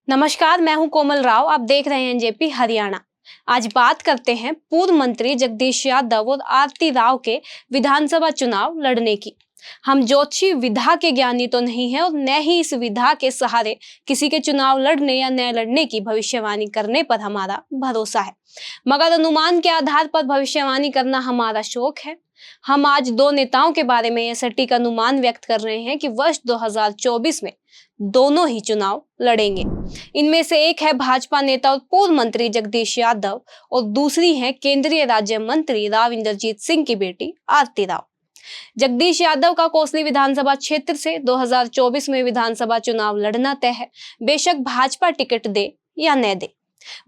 नमस्कार, मैं हूं कोमल राव। आप देख रहे हैं एनजेपी हरियाणा। आज बात करते हैं पूर्व मंत्री जगदीश यादव और आरती राव के विधानसभा चुनाव लड़ने की। हम ज्योतिषी विधा के ज्ञानी तो नहीं है और न ही इस विधा के सहारे किसी के चुनाव लड़ने या न लड़ने की भविष्यवाणी करने पर हमारा भरोसा है, मगर अनुमान के आधार पर भविष्यवाणी करना हमारा शौक है। हम आज दो नेताओं के बारे में यह सटीक अनुमान व्यक्त कर रहे हैं कि वर्ष 2024 में दोनों ही चुनाव लड़ेंगे। इनमें से एक है भाजपा नेता और पूर्व मंत्री जगदीश यादव और दूसरी है केंद्रीय राज्य मंत्री राव इंद्रजीत सिंह की बेटी आरती राव। जगदीश यादव का कोसली विधानसभा क्षेत्र से 2024 में विधानसभा चुनाव लड़ना तय है, बेशक भाजपा टिकट दे या न दे।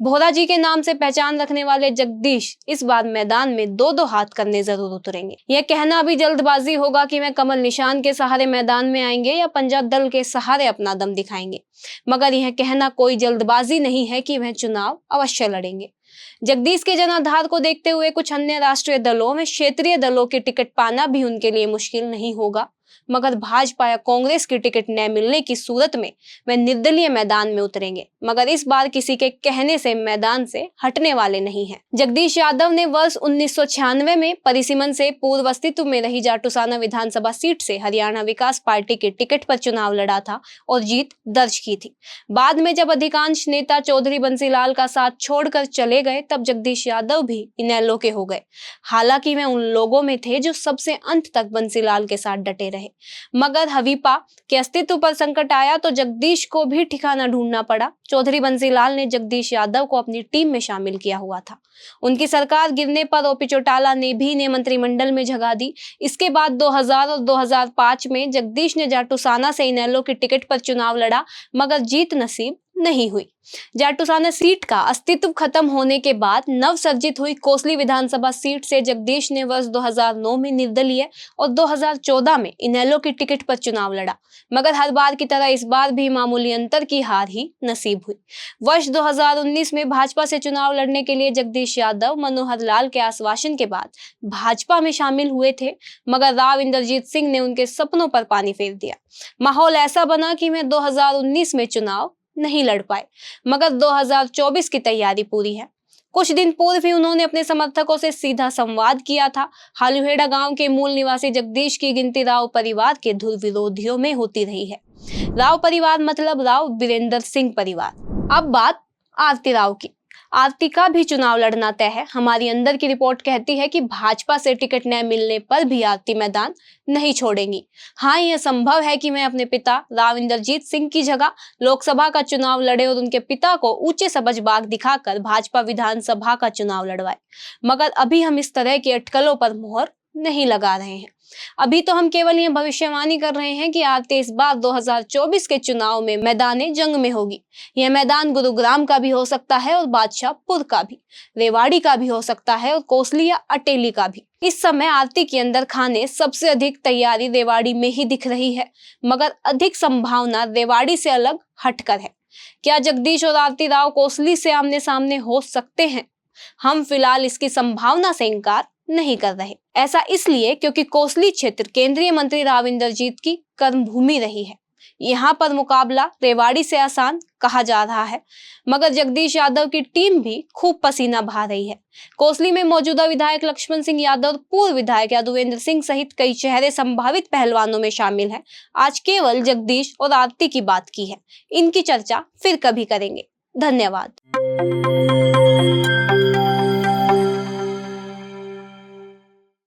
भोला जी के नाम से पहचान रखने वाले जगदीश इस बार मैदान में दो दो हाथ करने जरूर उतरेंगे। यह कहना अभी जल्दबाजी होगा कि मैं कमल निशान के सहारे मैदान में आएंगे या पंजाब दल के सहारे अपना दम दिखाएंगे, मगर यह कहना कोई जल्दबाजी नहीं है कि वह चुनाव अवश्य लड़ेंगे। जगदीश के जनाधार को देखते हुए कुछ अन्य राष्ट्रीय दलों में क्षेत्रीय दलों की टिकट पाना भी उनके लिए मुश्किल नहीं होगा, मगर भाजपा या कांग्रेस की टिकट न मिलने की सूरत में वे निर्दलीय मैदान में उतरेंगे, मगर इस बार किसी के कहने से मैदान से हटने वाले नहीं हैं। जगदीश यादव ने वर्ष 1996 में परिसीमन से पूर्व अस्तित्व में रही जाटूसाना विधानसभा सीट से हरियाणा विकास पार्टी के टिकट पर चुनाव लड़ा था और जीत दर्ज की थी। बाद में जब अधिकांश नेता चौधरी बंसीलाल का साथ छोड़कर चले गए, तब जगदीश यादव भी इनेलो के हो गए। हालांकि वे उन लोगों में थे जो सबसे अंत तक बंसीलाल के साथ डटे रहे, मगर हवीपा के अस्तित्व पर संकट आया तो जगदीश को भी ठिकाना ढूंढना पड़ा। चौधरी बंसीलाल ने जगदीश यादव को अपनी टीम में शामिल किया हुआ था। उनकी सरकार गिरने पर ओपी चौटाला ने भी मंत्रिमंडल में जगह दी। इसके बाद 2000 और 2005 में जगदीश ने जाटूसाना से इनेलो की टिकट पर चुनाव लड़ा, मगर जीत नसीब नहीं हुई। जाटूसाना सीट का अस्तित्व खत्म होने के बाद नवसर्जित हुई कोसली विधानसभा सीट से जगदीश ने वर्ष 2009 में निर्दलीय और 2014 में इनेलो की टिकट पर चुनाव लड़ा, मगर हर बार की तरह इस बार भी मामूली अंतर की हार ही नसीब हुई। वर्ष 2019 में भाजपा से चुनाव लड़ने के लिए जगदीश यादव मनोहर लाल के आश्वासन के बाद भाजपा में शामिल हुए थे, मगर राव इंद्रजीत सिंह ने उनके सपनों पर पानी फेर दिया। माहौल ऐसा बना कि वे 2019 में चुनाव नहीं लड़ पाए, मगर 2024 की तैयारी पूरी है। कुछ दिन पूर्व ही उन्होंने अपने समर्थकों से सीधा संवाद किया था। हालुहेड़ा गांव के मूल निवासी जगदीश की गिनती राव परिवार के धुर विरोधियों में होती रही है। राव परिवार मतलब राव वीरेंद्र सिंह परिवार। अब बात आरती राव की। आरती का भी चुनाव लड़ना तय है। हमारी अंदर की रिपोर्ट कहती है कि भाजपा से टिकट न मिलने पर भी आरती मैदान नहीं छोड़ेंगी। हाँ, यह संभव है कि मैं अपने पिता राव इंद्रजीत सिंह की जगह लोकसभा का चुनाव लड़े और उनके पिता को ऊंचे सबज बाग दिखाकर भाजपा विधानसभा का चुनाव लड़वाए, मगर अभी हम इस तरह की अटकलों पर मोहर नहीं लगा रहे हैं। अभी तो हम केवल यह भविष्यवाणी कर रहे हैं कि आरती इस बार 2024 के चुनाव में मैदाने जंग में होगी। यह मैदान गुरुग्राम का भी हो सकता है और बादशाहपुर का भी, रेवाड़ी का भी हो सकता है और कोसली या अटेली का भी। इस समय आरती के अंदर खाने सबसे अधिक तैयारी रेवाड़ी में ही दिख रही है, मगर अधिक संभावना रेवाड़ी से अलग हटकर है। क्या जगदीश और आरती राव कोसली से आमने सामने हो सकते हैं? हम फिलहाल इसकी संभावना से इनकार नहीं कर रहे। ऐसा इसलिए क्योंकि कोसली क्षेत्र केंद्रीय मंत्री राव इंद्रजीत की कर्मभूमि रही है। यहाँ पर मुकाबला रेवाड़ी से आसान कहा जा रहा है, मगर जगदीश यादव की टीम भी खूब पसीना बहा रही है। कोसली में मौजूदा विधायक लक्ष्मण सिंह यादव और पूर्व विधायक यादवेंद्र सिंह सहित कई चेहरे संभावित पहलवानों में शामिल हैं। आज केवल जगदीश और आरती की बात की है, इनकी चर्चा फिर कभी करेंगे। धन्यवाद।